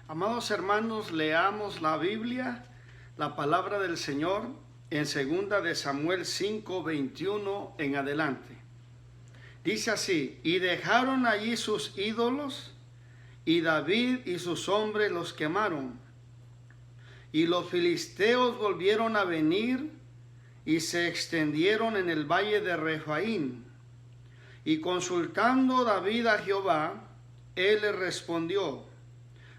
Amados hermanos, leamos la Biblia, la palabra del Señor, en 2 de Samuel 5, 21 en adelante. Dice así: y dejaron allí sus ídolos, y David y sus hombres los quemaron. Y los filisteos volvieron a venir, y se extendieron en el valle de Refaín. Y consultando David a Jehová, él le respondió: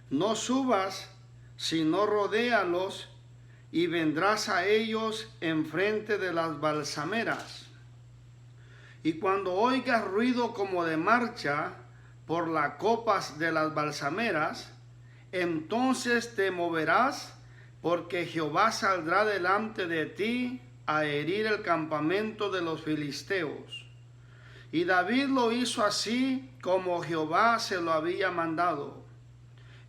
no subas, sino rodéalos, y vendrás a ellos enfrente de las balsameras. Y cuando oigas ruido como de marcha por las copas de las balsameras, entonces te moverás, porque Jehová saldrá delante de ti a herir el campamento de los filisteos. Y David lo hizo así como Jehová se lo había mandado,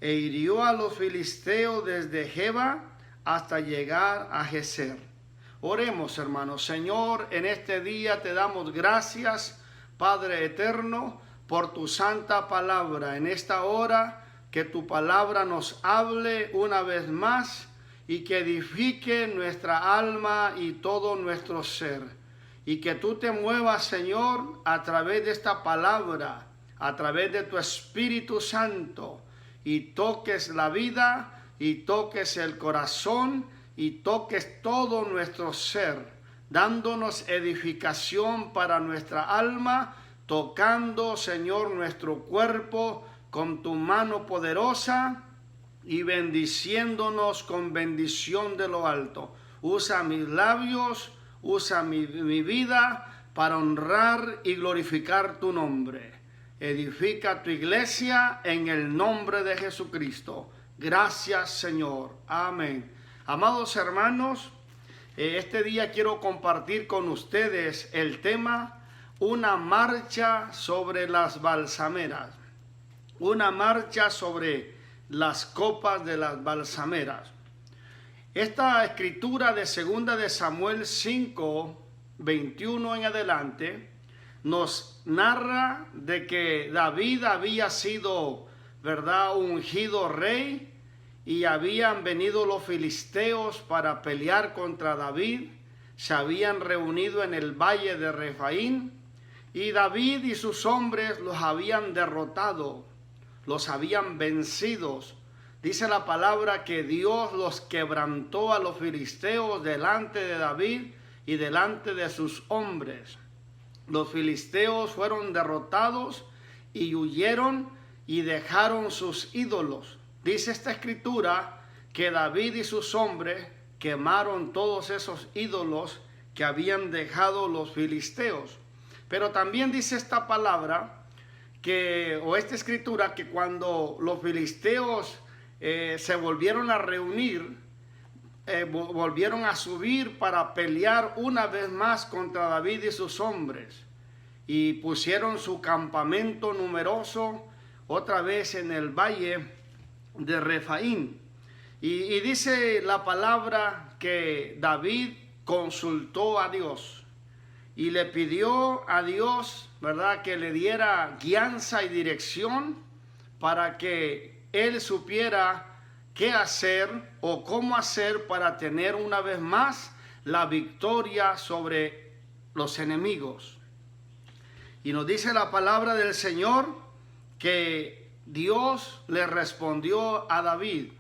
e hirió a los filisteos desde Geba hasta llegar a Geser. Oremos, hermanos. Señor, en este día te damos gracias, Padre eterno, por tu santa palabra. En esta hora, que tu palabra nos hable una vez más y que edifique nuestra alma y todo nuestro ser. Y que tú te muevas, Señor, a través de esta palabra, a través de tu Espíritu Santo, y toques la vida, y toques el corazón, y toques todo nuestro ser, dándonos edificación para nuestra alma, tocando, Señor, nuestro cuerpo con tu mano poderosa y bendiciéndonos con bendición de lo alto. Usa mis labios, usa mi vida para honrar y glorificar tu nombre. Edifica tu iglesia en el nombre de Jesucristo. Gracias, Señor. Amén. Amados hermanos, este día quiero compartir con ustedes el tema: una marcha sobre las balsameras. Una marcha sobre las copas de las balsameras. Esta escritura de 2 de Samuel 5, 21 en adelante, nos narra de que David había sido, ungido rey, y habían venido los filisteos para pelear contra David. Se habían reunido en el valle de Refaín, y David y sus hombres los habían derrotado, los habían vencido. Dice la palabra que Dios los quebrantó a los filisteos delante de David y delante de sus hombres. Los filisteos fueron derrotados y huyeron y dejaron sus ídolos. Dice esta escritura que David y sus hombres quemaron todos esos ídolos que habían dejado los filisteos. Pero también dice esta palabra esta escritura, que cuando los filisteos se volvieron a reunir, volvieron a subir para pelear una vez más contra David y sus hombres, y pusieron su campamento numeroso otra vez en el valle de Refaín. Y dice la palabra que David consultó a Dios y le pidió a Dios, que le diera guianza y dirección para que él supiera qué hacer o cómo hacer para tener una vez más la victoria sobre los enemigos. Y nos dice la palabra del Señor que Dios le respondió a David.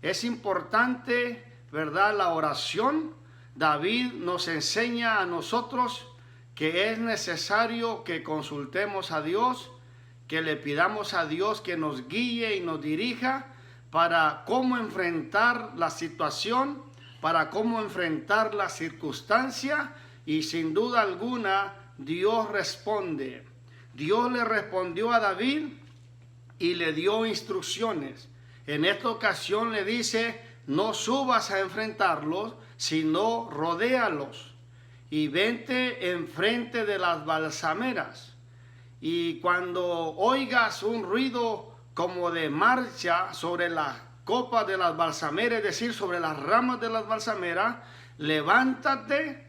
Es importante, la oración. David nos enseña a nosotros que es necesario que consultemos a Dios, que le pidamos a Dios que nos guíe y nos dirija para cómo enfrentar la situación, para cómo enfrentar la circunstancia, y sin duda alguna Dios responde. Dios le respondió a David y le dio instrucciones. En esta ocasión le dice: no subas a enfrentarlos, sino rodéalos y vente enfrente de las balsameras. Y cuando oigas un ruido como de marcha sobre las copas de las balsameras, es decir, sobre las ramas de las balsameras, levántate,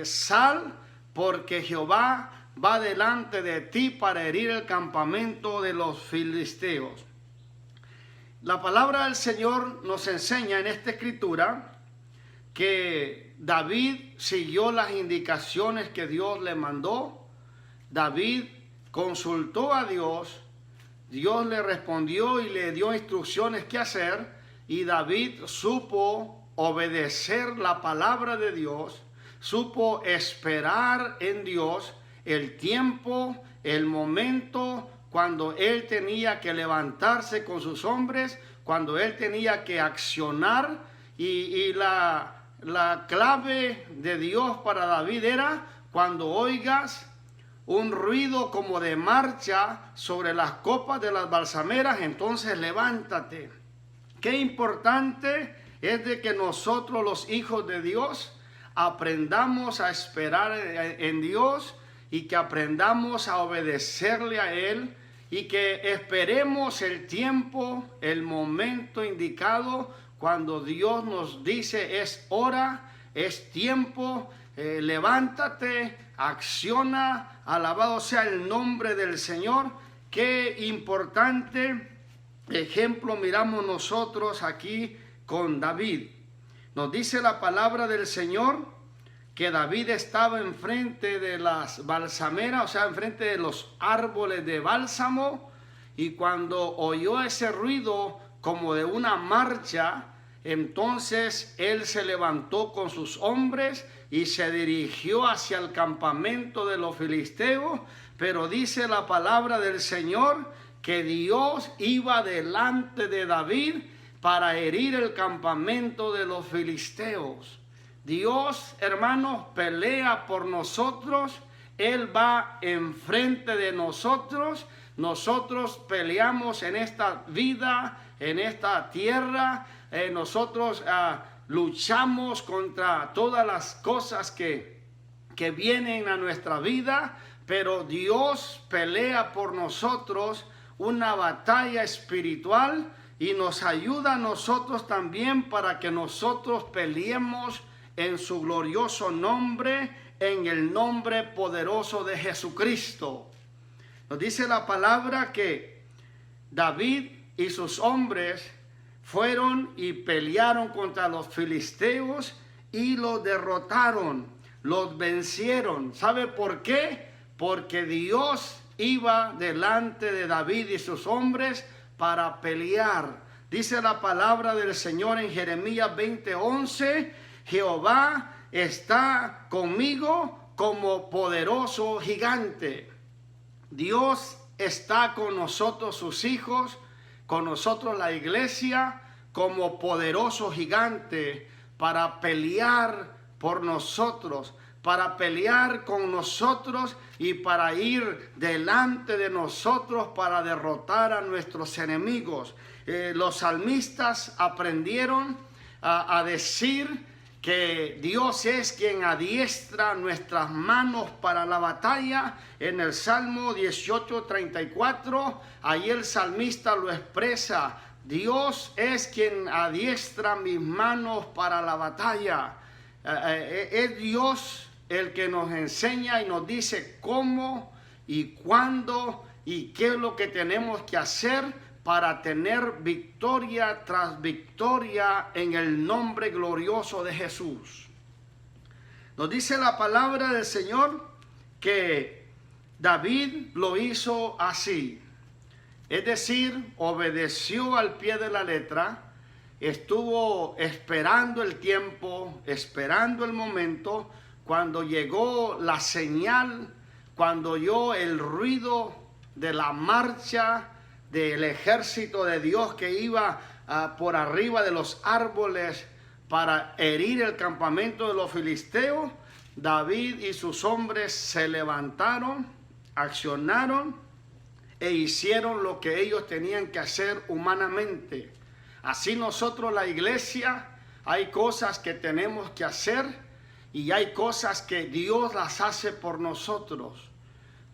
sal, porque Jehová va delante de ti para herir el campamento de los filisteos. la palabra del Señor nos enseña en esta escritura que David siguió las indicaciones que Dios le mandó. David consultó a Dios, Dios le respondió y le dio instrucciones qué hacer, y David supo obedecer la palabra de Dios, supo esperar en Dios el tiempo, el momento, cuando él tenía que levantarse con sus hombres, cuando él tenía que accionar, y la clave de Dios para David era: cuando oigas un ruido como de marcha sobre las copas de las balsameras, entonces levántate. Qué importante es de que nosotros, los hijos de Dios, aprendamos a esperar en Dios y que aprendamos a obedecerle a Él, y que esperemos el tiempo, el momento indicado, cuando Dios nos dice es hora, es tiempo, levántate, acciona, alabado sea el nombre del Señor. Qué importante ejemplo miramos nosotros aquí con David. Nos dice la palabra del Señor que David estaba enfrente de las balsameras, o sea, enfrente de los árboles de bálsamo, y cuando oyó ese ruido como de una marcha, entonces él se levantó con sus hombres y se dirigió hacia el campamento de los filisteos. Pero dice la palabra del Señor que Dios iba delante de David para herir el campamento de los filisteos. Dios, hermanos, pelea por nosotros. Él va enfrente de nosotros. Nosotros peleamos en esta vida, en esta tierra. Nosotros luchamos contra todas las cosas que vienen a nuestra vida, pero Dios pelea por nosotros una batalla espiritual y nos ayuda a nosotros también para que nosotros peleemos en su glorioso nombre, en el nombre poderoso de Jesucristo. Nos dice la palabra que David y sus hombres fueron y pelearon contra los filisteos y los derrotaron, los vencieron. ¿Sabe por qué? Porque Dios iba delante de David y sus hombres para pelear. Dice la palabra del Señor en Jeremías 20:11, Jehová está conmigo como poderoso gigante. Dios está con nosotros, sus hijos, con nosotros la iglesia, como poderoso gigante para pelear por nosotros, para pelear con nosotros y para ir delante de nosotros para derrotar a nuestros enemigos. Los salmistas aprendieron a decir que Dios es quien adiestra nuestras manos para la batalla. En el Salmo 18:34, ahí el salmista lo expresa: Dios es quien adiestra mis manos para la batalla. Es Dios el que nos enseña y nos dice cómo y cuándo y qué es lo que tenemos que hacer para tener victoria tras victoria en el nombre glorioso de Jesús. Nos dice la palabra del Señor que David lo hizo así. Es decir, obedeció al pie de la letra, estuvo esperando el tiempo, esperando el momento. Cuando llegó la señal, cuando oyó el ruido de la marcha del ejército de Dios que iba por arriba de los árboles para herir el campamento de los filisteos, David y sus hombres se levantaron, accionaron e hicieron lo que ellos tenían que hacer humanamente. Así nosotros, la iglesia, hay cosas que tenemos que hacer y hay cosas que Dios las hace por nosotros.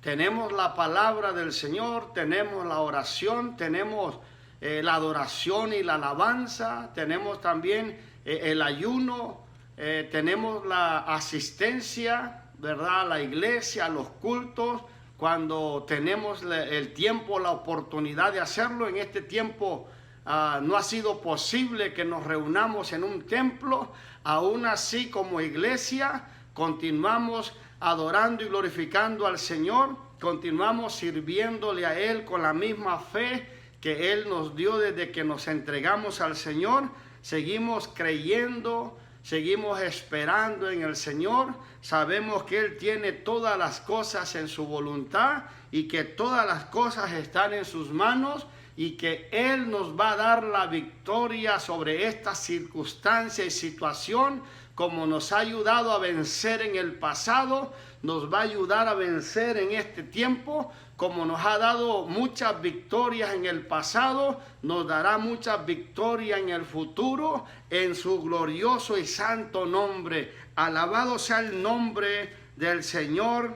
Tenemos la palabra del Señor, tenemos la oración, tenemos la adoración y la alabanza, tenemos también el ayuno, tenemos la asistencia, ¿verdad?, a la iglesia, a los cultos, cuando tenemos el tiempo, la oportunidad de hacerlo. En este tiempo no ha sido posible que nos reunamos en un templo, aún así como iglesia continuamos adorando y glorificando al Señor, continuamos sirviéndole a Él con la misma fe que Él nos dio desde que nos entregamos al Señor. Seguimos creyendo, seguimos esperando en el Señor, sabemos que Él tiene todas las cosas en su voluntad y que todas las cosas están en sus manos y que Él nos va a dar la victoria sobre esta circunstancia y situación, como nos ha ayudado a vencer en el pasado, nos va a ayudar a vencer en este tiempo, como nos ha dado muchas victorias en el pasado, nos dará muchas victorias en el futuro, en su glorioso y santo nombre. Alabado sea el nombre del Señor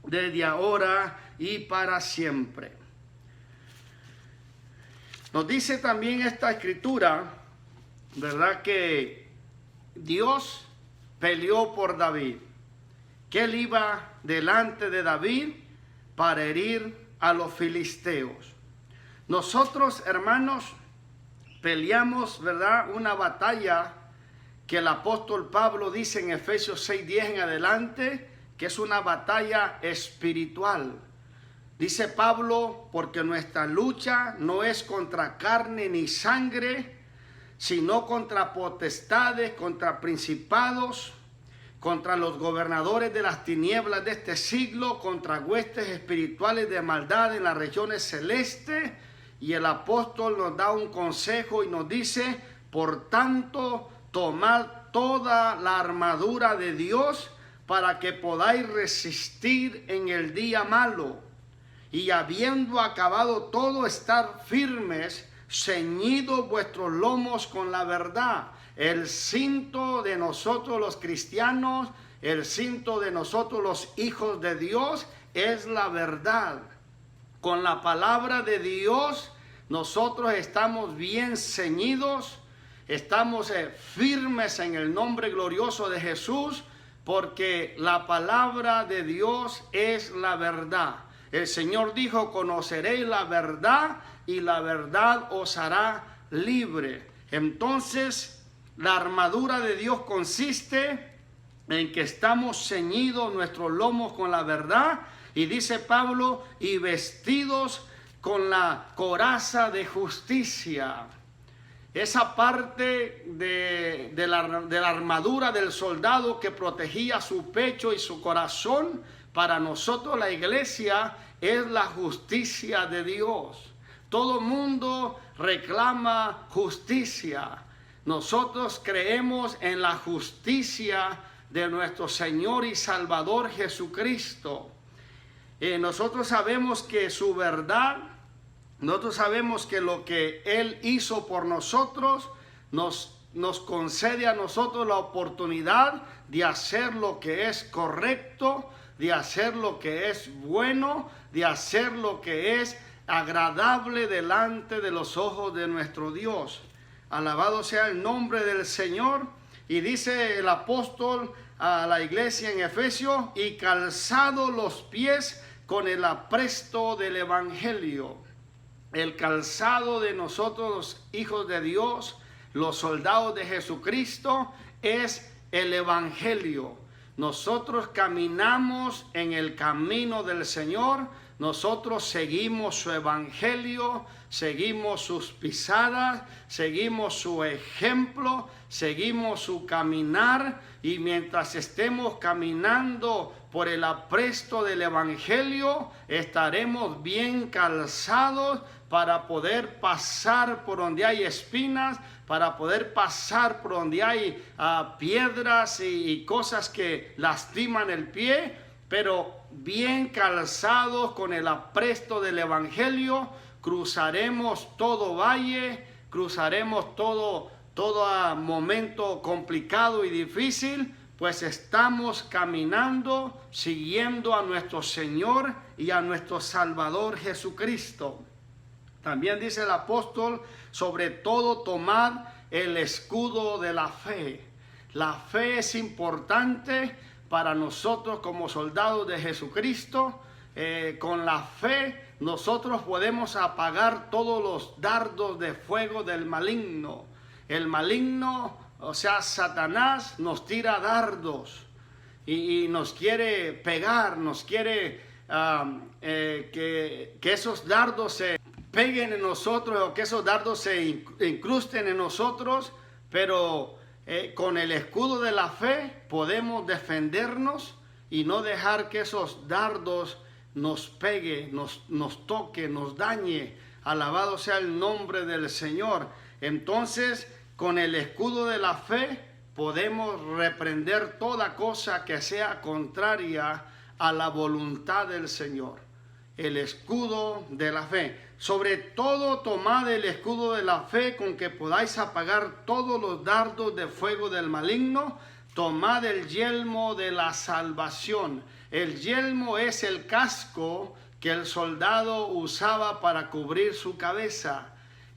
desde ahora y para siempre. Nos dice también esta escritura, ¿verdad?, que Dios peleó por David, que él iba delante de David para herir a los filisteos. Nosotros, hermanos, peleamos, ¿verdad?, una batalla que el apóstol Pablo dice en Efesios 6:10 en adelante, que es una batalla espiritual. Dice Pablo, porque nuestra lucha no es contra carne ni sangre, sino contra potestades, contra principados, contra los gobernadores de las tinieblas de este siglo, contra huestes espirituales de maldad en las regiones celestes. Y el apóstol nos da un consejo y nos dice: por tanto, tomad toda la armadura de Dios para que podáis resistir en el día malo. Y habiendo acabado todo, estar firmes, ceñidos vuestros lomos con la verdad. El cinto de nosotros los cristianos, el cinto de nosotros los hijos de Dios es la verdad. Con la palabra de Dios nosotros estamos bien ceñidos, estamos firmes en el nombre glorioso de Jesús, porque la palabra de Dios es la verdad. El Señor dijo: conoceréis la verdad y la verdad os hará libre. Entonces, la armadura de Dios consiste en que estamos ceñidos nuestros lomos con la verdad, y dice Pablo, y vestidos con la coraza de justicia. Esa parte de la armadura del soldado que protegía su pecho y su corazón, para nosotros la iglesia es la justicia de Dios. Todo mundo reclama justicia. Nosotros creemos en la justicia de nuestro Señor y Salvador Jesucristo. Nosotros sabemos que su verdad, nosotros sabemos que lo que Él hizo por nosotros nos concede a nosotros la oportunidad de hacer lo que es correcto, de hacer lo que es bueno, de hacer lo que es agradable delante de los ojos de nuestro Dios. Alabado sea el nombre del Señor. Y dice el apóstol a la iglesia en Efesios: y calzado los pies con el apresto del evangelio. El calzado de nosotros los hijos de Dios, los soldados de Jesucristo, es el evangelio. Nosotros caminamos en el camino del Señor, nosotros seguimos su evangelio, seguimos sus pisadas, seguimos su ejemplo, seguimos su caminar, y mientras estemos caminando por el apresto del evangelio, estaremos bien calzados para poder pasar por donde hay espinas, para poder pasar por donde hay piedras y cosas que lastiman el pie, pero bien calzados con el apresto del evangelio, cruzaremos todo valle, cruzaremos todo momento complicado y difícil, pues estamos caminando siguiendo a nuestro Señor y a nuestro Salvador Jesucristo. También dice el apóstol: sobre todo tomad el escudo de la fe. La fe es importante para nosotros como soldados de Jesucristo. con la fe nosotros podemos apagar todos los dardos de fuego del maligno. El maligno, o sea, Satanás, nos tira dardos y nos quiere pegar, nos quiere que esos dardos se peguen en nosotros o que esos dardos se incrusten en nosotros, pero con el escudo de la fe podemos defendernos y no dejar que esos dardos nos pegue, nos toque, nos dañe. Alabado sea el nombre del Señor. Entonces, con el escudo de la fe podemos reprender toda cosa que sea contraria a la voluntad del Señor. El escudo de la fe. Sobre todo tomad el escudo de la fe con que podáis apagar todos los dardos de fuego del maligno. Tomad el yelmo de la salvación. El yelmo es el casco que el soldado usaba para cubrir su cabeza.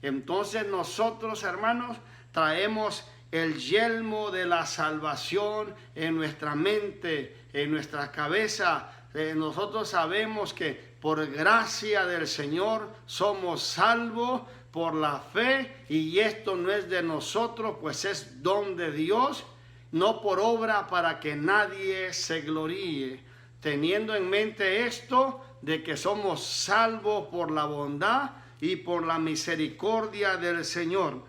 Entonces nosotros, hermanos, traemos el yelmo de la salvación en nuestra mente, en nuestra cabeza. Nosotros sabemos que por gracia del Señor somos salvos por la fe, y esto no es de nosotros, pues es don de Dios, no por obra para que nadie se gloríe. Teniendo en mente esto, de que somos salvos por la bondad y por la misericordia del Señor.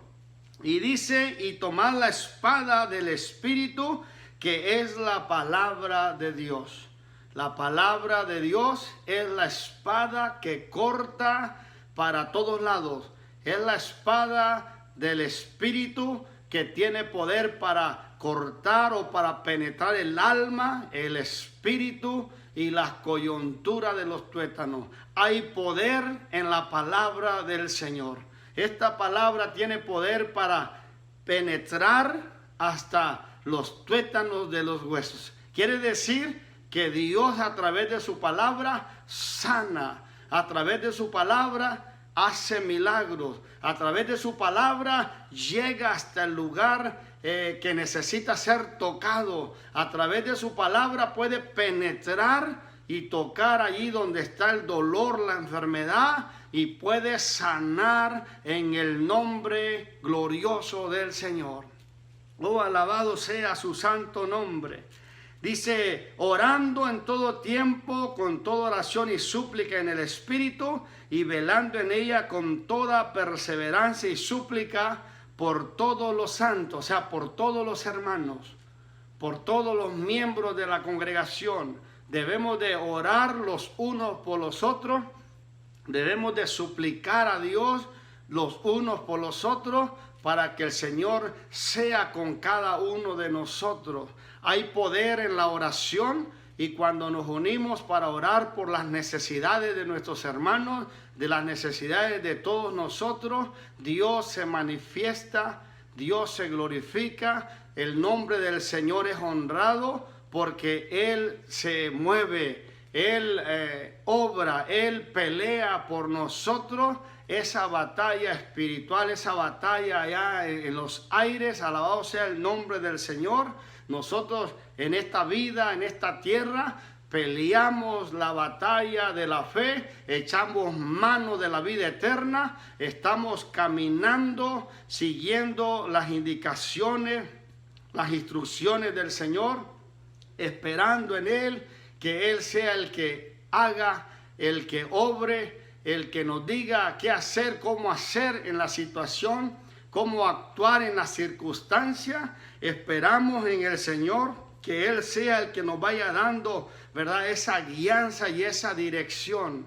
Y dice, y tomad la espada del Espíritu, que es la palabra de Dios. La palabra de Dios es la espada que corta para todos lados. Es la espada del Espíritu que tiene poder para cortar o para penetrar el alma, el espíritu y las coyunturas de los tuétanos. Hay poder en la palabra del Señor. Esta palabra tiene poder para penetrar hasta los tuétanos de los huesos. Quiere decir que Dios, a través de su palabra, sana. A través de su palabra hace milagros. A través de su palabra llega hasta el lugar que necesita ser tocado. A través de su palabra puede penetrar y tocar allí donde está el dolor, la enfermedad, y puede sanar en el nombre glorioso del Señor. Oh, alabado sea su santo nombre. Dice, orando en todo tiempo, con toda oración y súplica en el Espíritu, y velando en ella con toda perseverancia y súplica por todos los santos, o sea, por todos los hermanos, por todos los miembros de la congregación. Debemos de orar los unos por los otros, debemos de suplicar a Dios los unos por los otros, para que el Señor sea con cada uno de nosotros. Hay poder en la oración, y cuando nos unimos para orar por las necesidades de nuestros hermanos, de las necesidades de todos nosotros, Dios se manifiesta, Dios se glorifica, el nombre del Señor es honrado, porque Él se mueve, Él obra, Él pelea por nosotros. Esa batalla espiritual, esa batalla allá en los aires, alabado sea el nombre del Señor. Nosotros en esta vida, en esta tierra, peleamos la batalla de la fe, echamos mano de la vida eterna, estamos caminando, siguiendo las indicaciones, las instrucciones del Señor, esperando en Él, que Él sea el que haga, el que obre, el que nos diga qué hacer, cómo hacer en la situación, cómo actuar en la circunstancia. Esperamos en el Señor, que Él sea el que nos vaya dando, ¿verdad?, esa guianza y esa dirección.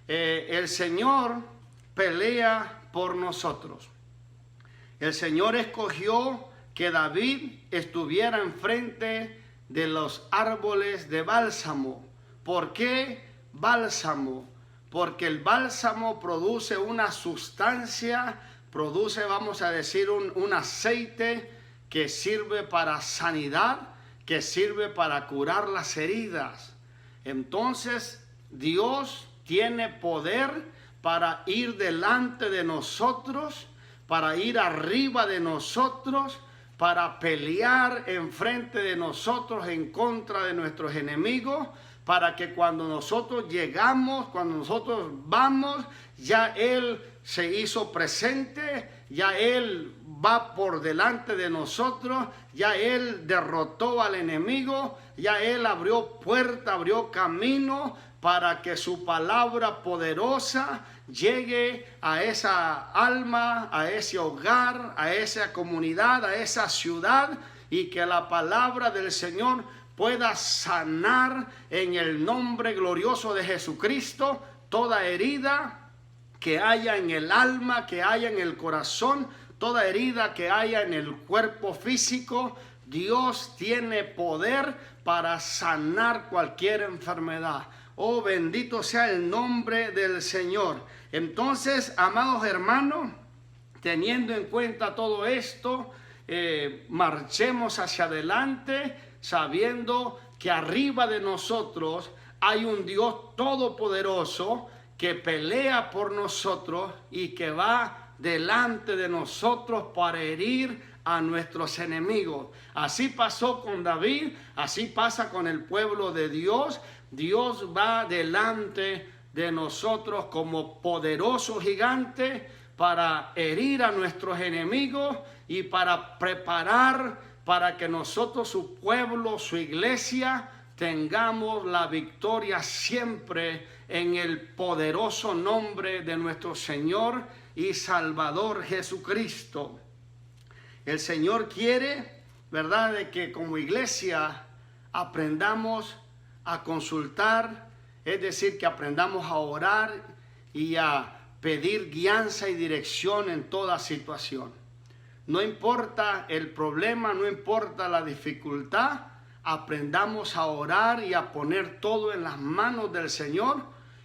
El Señor pelea por nosotros. El Señor escogió que David estuviera enfrente de los árboles de bálsamo. ¿Por qué bálsamo? Porque el bálsamo produce una sustancia, produce, vamos a decir, un aceite que sirve para sanidad, que sirve para curar las heridas. Entonces, Dios tiene poder para ir delante de nosotros, para ir arriba de nosotros, para pelear enfrente de nosotros en contra de nuestros enemigos, para que cuando nosotros llegamos, cuando nosotros vamos, ya Él se hizo presente, ya Él va por delante de nosotros, ya Él derrotó al enemigo, ya Él abrió puerta, abrió camino para que su palabra poderosa llegue a esa alma, a ese hogar, a esa comunidad, a esa ciudad, y que la palabra del Señor pueda sanar en el nombre glorioso de Jesucristo toda herida que haya en el alma, que haya en el corazón, toda herida que haya en el cuerpo físico. Dios tiene poder para sanar cualquier enfermedad. Oh, bendito sea el nombre del Señor. Entonces, amados hermanos, teniendo en cuenta todo esto, marchemos hacia adelante, sabiendo que arriba de nosotros hay un Dios todopoderoso que pelea por nosotros y que va delante de nosotros para herir a nuestros enemigos. Así pasó con David, así pasa con el pueblo de Dios. Dios va delante de nosotros como poderoso gigante para herir a nuestros enemigos y para preparar para que nosotros, su pueblo, su iglesia, tengamos la victoria siempre en el poderoso nombre de nuestro Señor y Salvador Jesucristo. El Señor quiere, ¿verdad?, de que como iglesia aprendamos a consultar, es decir, que aprendamos a orar y a pedir guianza y dirección en toda situación. No importa el problema, no importa la dificultad, aprendamos a orar y a poner todo en las manos del Señor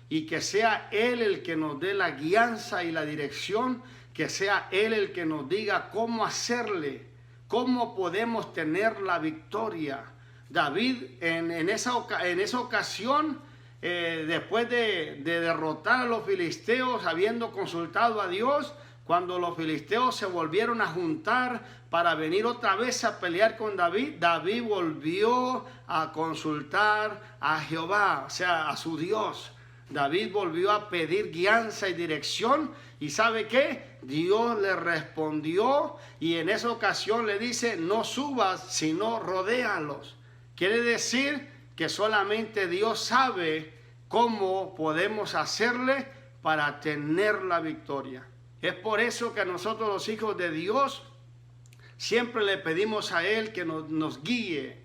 y que sea Él el que nos dé la guianza y la dirección, que sea Él el que nos diga cómo hacerle, cómo podemos tener la victoria. David en esa ocasión, después de derrotar a los filisteos, habiendo consultado a Dios, cuando los filisteos se volvieron a juntar para venir otra vez a pelear con David, David volvió a consultar a Jehová, o sea, a su Dios. David volvió a pedir guianza y dirección, y ¿sabe qué? Dios le respondió, y en esa ocasión le dice: no subas, sino rodéalos. Quiere decir que solamente Dios sabe cómo podemos hacerle para tener la victoria. Es por eso que nosotros, los hijos de Dios, siempre le pedimos a Él que nos guíe,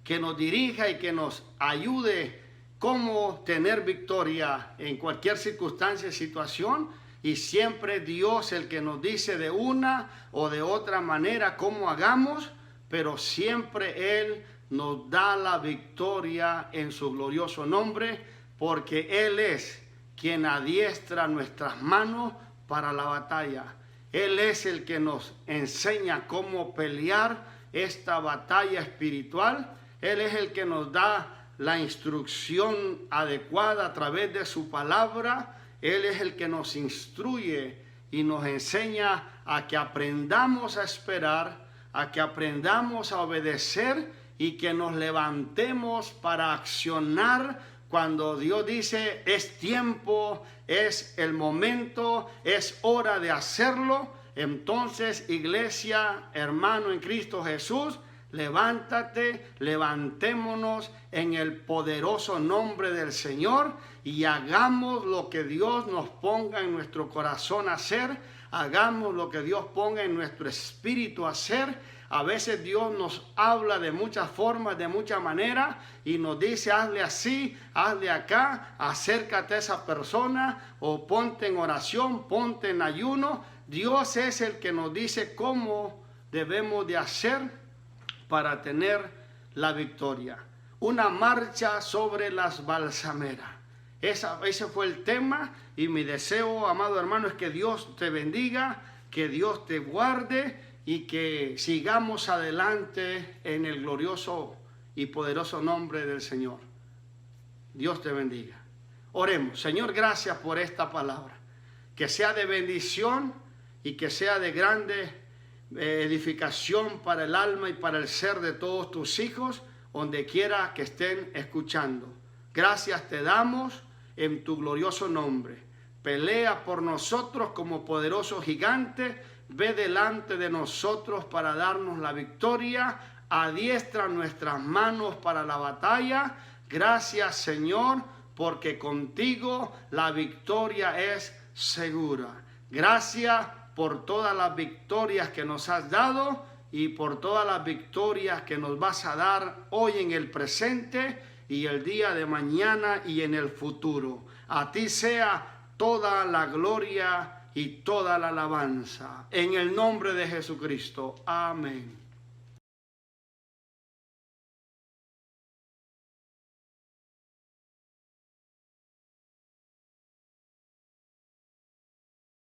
que nos dirija y que nos ayude cómo tener victoria en cualquier circunstancia y situación. Y siempre Dios el que nos dice de una o de otra manera cómo hagamos, pero siempre Él nos da la victoria en su glorioso nombre, porque Él es quien adiestra nuestras manos para la batalla. Él es el que nos enseña cómo pelear esta batalla espiritual. Él es el que nos da la instrucción adecuada a través de su palabra. Él es el que nos instruye y nos enseña a que aprendamos a esperar, a que aprendamos a obedecer y que nos levantemos para accionar cuando Dios dice es tiempo, es el momento, es hora de hacerlo. Entonces, iglesia, hermano en Cristo Jesús, levántate, levantémonos en el poderoso nombre del Señor y hagamos lo que Dios nos ponga en nuestro corazón a hacer, hagamos lo que Dios ponga en nuestro espíritu a hacer. A veces Dios nos habla de muchas formas, de muchas maneras, y nos dice: hazle así, hazle acá, acércate a esa persona, o ponte en oración, ponte en ayuno. Dios es el que nos dice cómo debemos de hacer para tener la victoria. Una marcha sobre las balsameras. Ese fue el tema, y mi deseo, amado hermano, es que Dios te bendiga, que Dios te guarde y que sigamos adelante en el glorioso y poderoso nombre del Señor. Dios te bendiga. Oremos. Señor, gracias por esta palabra. Que sea de bendición y que sea de grande edificación para el alma y para el ser de todos tus hijos, donde quiera que estén escuchando. Gracias te damos en tu glorioso nombre. Pelea por nosotros como poderoso gigante. Ve delante de nosotros para darnos la victoria. Adiestra nuestras manos para la batalla. Gracias, Señor, porque contigo la victoria es segura. Gracias por todas las victorias que nos has dado y por todas las victorias que nos vas a dar hoy en el presente y el día de mañana y en el futuro. A ti sea toda la gloria y toda la alabanza. En el nombre de Jesucristo. Amén.